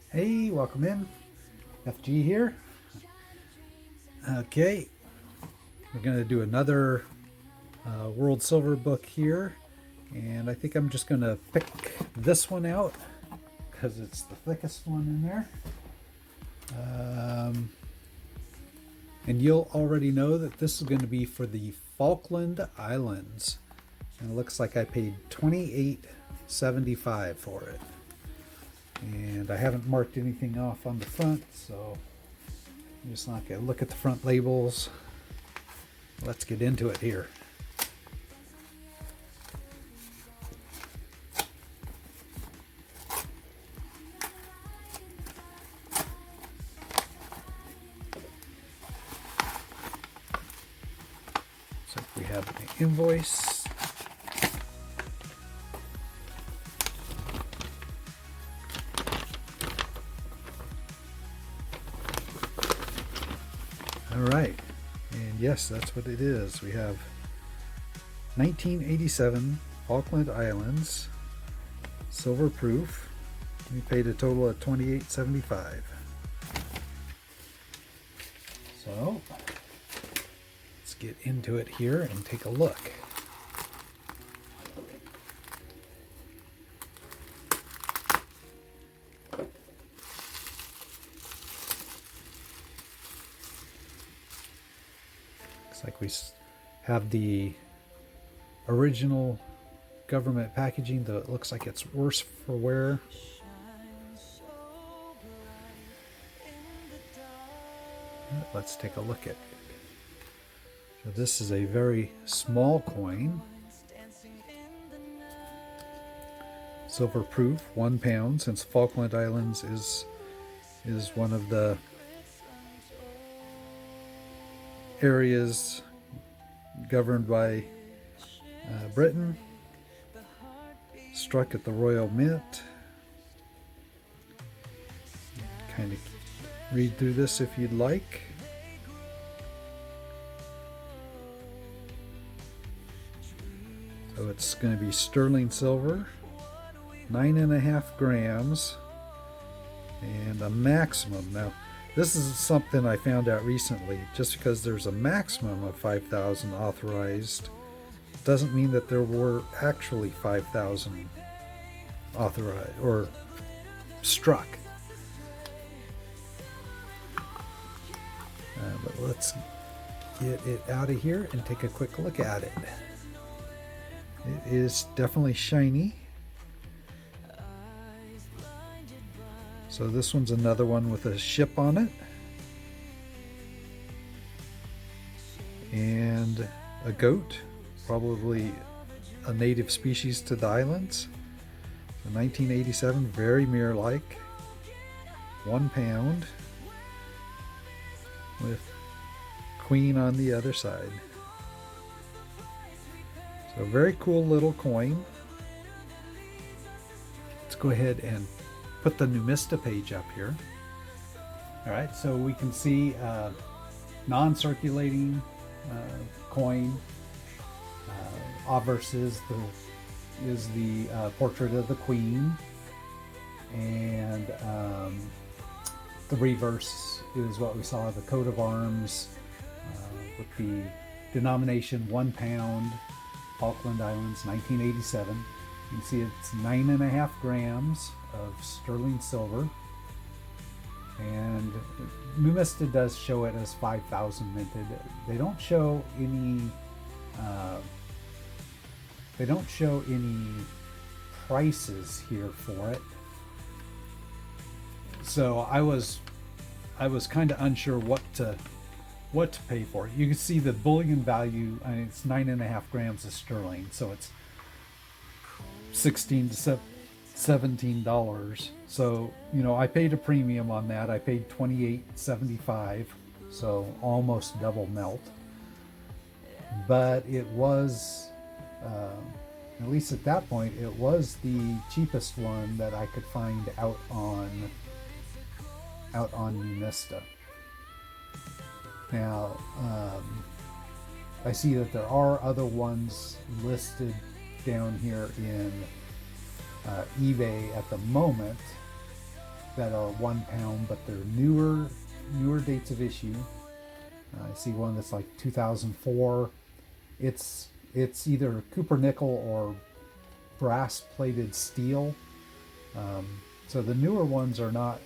Hey, welcome in. FG here. Okay, we're going to do another World Silver book here. And I think I'm just going to pick this one out because it's the thickest one in there. And you'll already know that this is going to be for the Falkland Islands. And it looks like I paid $28.75 for it. And I haven't marked anything off on the front, so I'm just not going to look at the front labels. Let's get into it here. So we have the invoice. All right, and yes, that's what it is. We have 1987 Falkland Islands, silver proof. We paid a total of $28.75. So let's get into it here and take a look. Looks like we have the original government packaging, though it looks like it's worse for wear. Let's take a look at it. So this is a very small coin. Silver proof, 1 pound, since Falkland Islands is one of the areas governed by Britain. Struck at the Royal Mint. Kind of read through this if you'd like. So it's going to be sterling silver, 9.5 grams, and a maximum. Now, this is something I found out recently. Just because there's a maximum of 5,000 authorized doesn't mean that there were actually 5,000 authorized or struck. But let's get it out of here and take a quick look at it. It is definitely shiny. So this one's another one with a ship on it. And a goat, probably a native species to the islands. So 1987, very mirror-like. 1 pound. With queen on the other side. So very cool little coin. Let's go ahead and put the Numista page up here. All right, so we can see non-circulating coin. Obverse is the portrait of the queen, and the reverse is what we saw, the coat of arms with the denomination 1 pound, Falkland Islands, 1987. You can see it's 9.5 grams of sterling silver, and Numista does show it as 5,000 minted. They don't show any prices here for it. So I was kind of unsure what to pay for it. You can see the bullion value. I mean, it's 9.5 grams of sterling, so it's $16 to $17. So I paid a premium on that. I paid $28.75, so almost double melt. But it was, at least at that point, it was the cheapest one that I could find out on Numista. Now, I see that there are other ones listed down here in eBay at the moment, that are £1, but they're newer dates of issue. I see one that's like 2004. It's either copper nickel or brass plated steel. So the newer ones are not,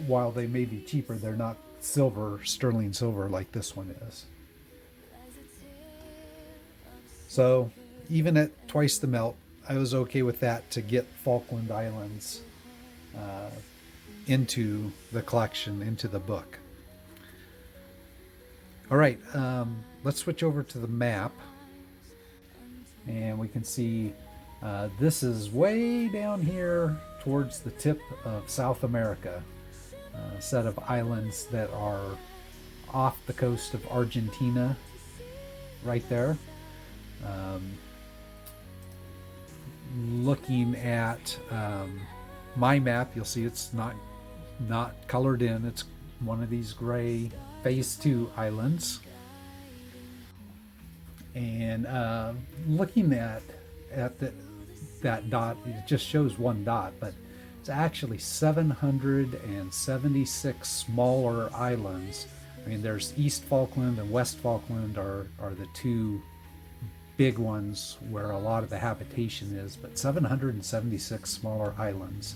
while they may be cheaper, they're not silver, sterling silver like this one is. So even at twice the melt, I was okay with that to get Falkland Islands into the collection, into the book. All right, let's switch over to the map. And we can see this is way down here towards the tip of South America. A set of islands that are off the coast of Argentina, right there. Looking at my map, you'll see it's not colored in. It's one of these gray phase 2 islands. And looking at that dot, it just shows one dot, but it's actually 776 smaller islands. I mean, there's East Falkland and West Falkland are the two big ones where a lot of the habitation is, but 776 smaller islands.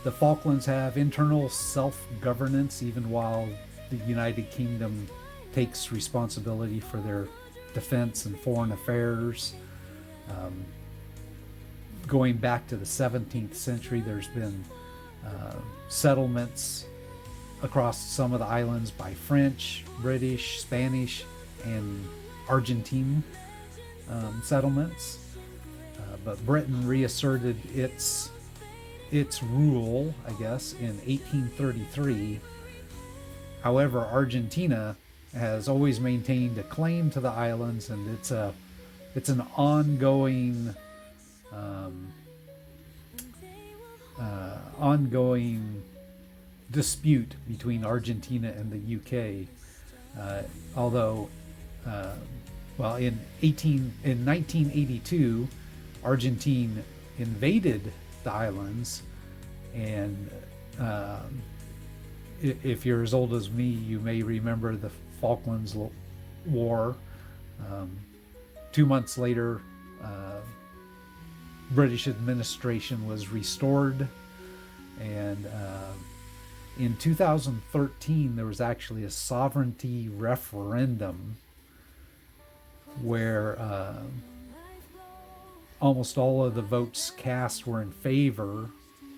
The Falklands have internal self-governance, even while the United Kingdom takes responsibility for their defense and foreign affairs. Going back to the 17th century, there's been settlements across some of the islands by French, British, Spanish, and Argentine settlements. But Britain reasserted its rule, I guess, in 1833. However, Argentina has always maintained a claim to the islands, and it's an ongoing dispute between Argentina and the UK. Although, in 1982, Argentina invaded the islands, and if you're as old as me, you may remember the Falklands War. 2 months later, British administration was restored, and in 2013 there was actually a sovereignty referendum where almost all of the votes cast were in favor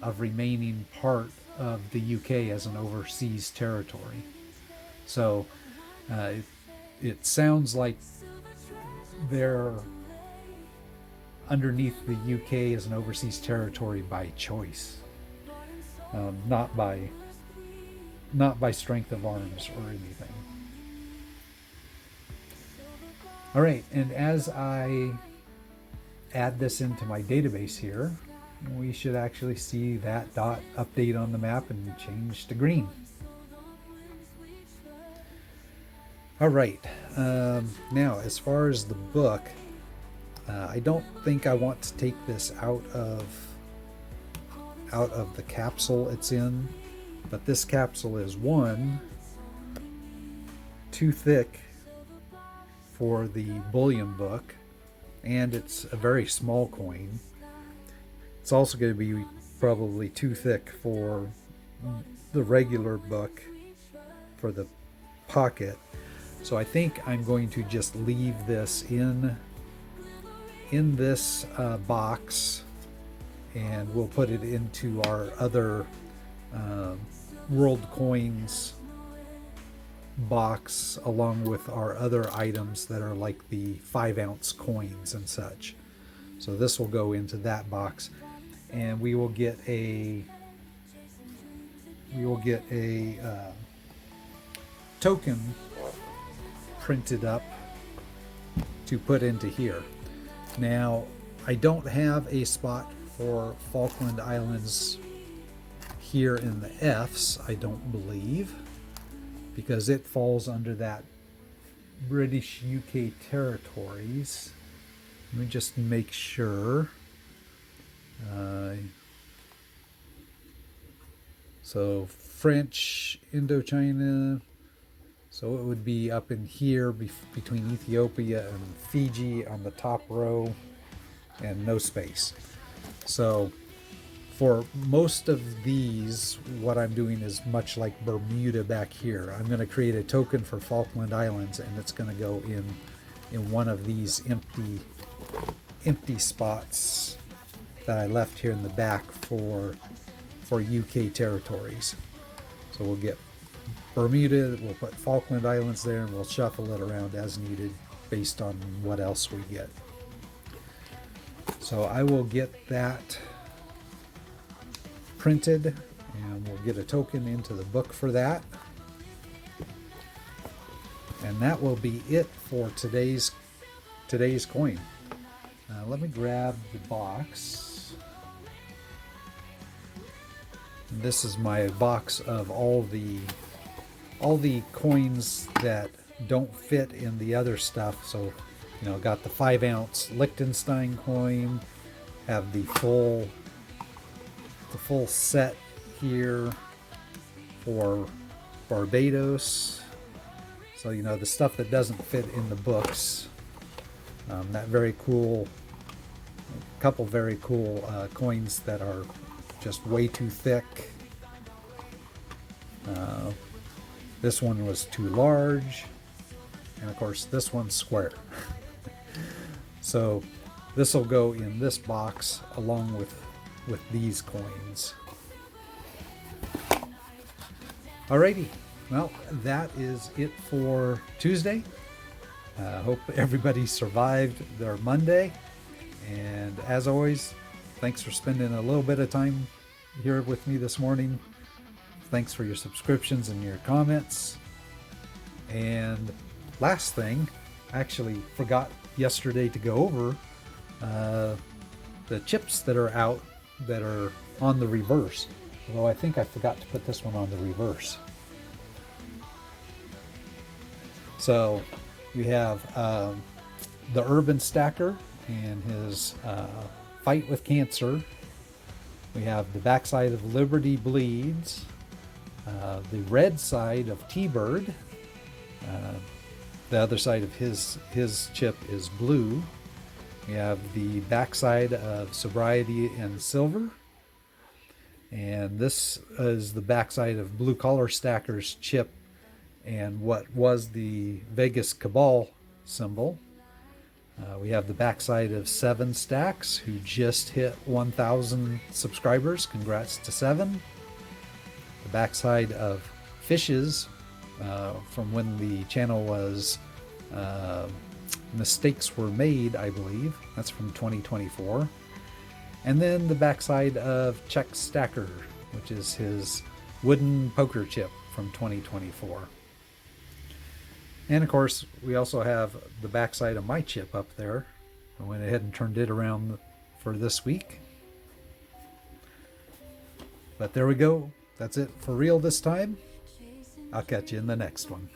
of remaining part of the UK as an overseas territory. So it sounds like they're underneath the UK as an overseas territory by choice, not by strength of arms or anything. All right, and as I add this into my database here, we should actually see that dot update on the map and change to green. All right, now as far as the book, I don't think I want to take this out of the capsule it's in, but this capsule is too thick for the bullion book, and it's a very small coin. It's also going to be probably too thick for the regular book for the pocket. So I think I'm going to just leave this in this box, and we'll put it into our other World Coins box along with our other items that are like the 5-ounce coins and such. So this will go into that box, and we will get a token printed up to put into here. Now, I don't have a spot for Falkland Islands here in the F's, I don't believe, because it falls under that British UK territories. Let me just make sure. So French, Indochina. So it would be up in here between Ethiopia and Fiji on the top row, and no space. So for most of these, what I'm doing is much like Bermuda back here. I'm going to create a token for Falkland Islands, and it's going to go in one of these empty spots that I left here in the back for UK territories. So we'll get Bermuda, we'll put Falkland Islands there, and we'll shuffle it around as needed based on what else we get. So I will get that printed, and we'll get a token into the book for that. And that will be it for today's coin. Let me grab the box. And this is my box of all the coins that don't fit in the other stuff. So, you know, got the 5-ounce Liechtenstein coin, have the full set here for Barbados. So, you know, the stuff that doesn't fit in the books. That very cool, couple very cool coins that are just way too thick. This one was too large, and of course this one's square. So this will go in this box along with these coins. Alrighty, well, that is it for Tuesday. Hope everybody survived their Monday, and as always, thanks for spending a little bit of time here with me this morning. Thanks for your subscriptions and your comments. And last thing, I actually forgot yesterday to go over the chips that are out that are on the reverse. Although I think I forgot to put this one on the reverse. So we have the Urban Stacker and his fight with cancer. We have the backside of Liberty Bleeds. The red side of T-Bird. The other side of his chip is blue. We have the backside of Sobriety and Silver. And this is the backside of Blue Collar Stacker's chip and what was the Vegas Cabal symbol. We have the backside of 7 Stacks, who just hit 1,000 subscribers. Congrats to 7. The backside of Fishes, from when the channel was Mistakes Were Made, I believe. That's from 2024. And then the backside of Check Stacker, which is his wooden poker chip from 2024. And of course, we also have the backside of my chip up there. I went ahead and turned it around for this week. But there we go. That's it for real this time. I'll catch you in the next one.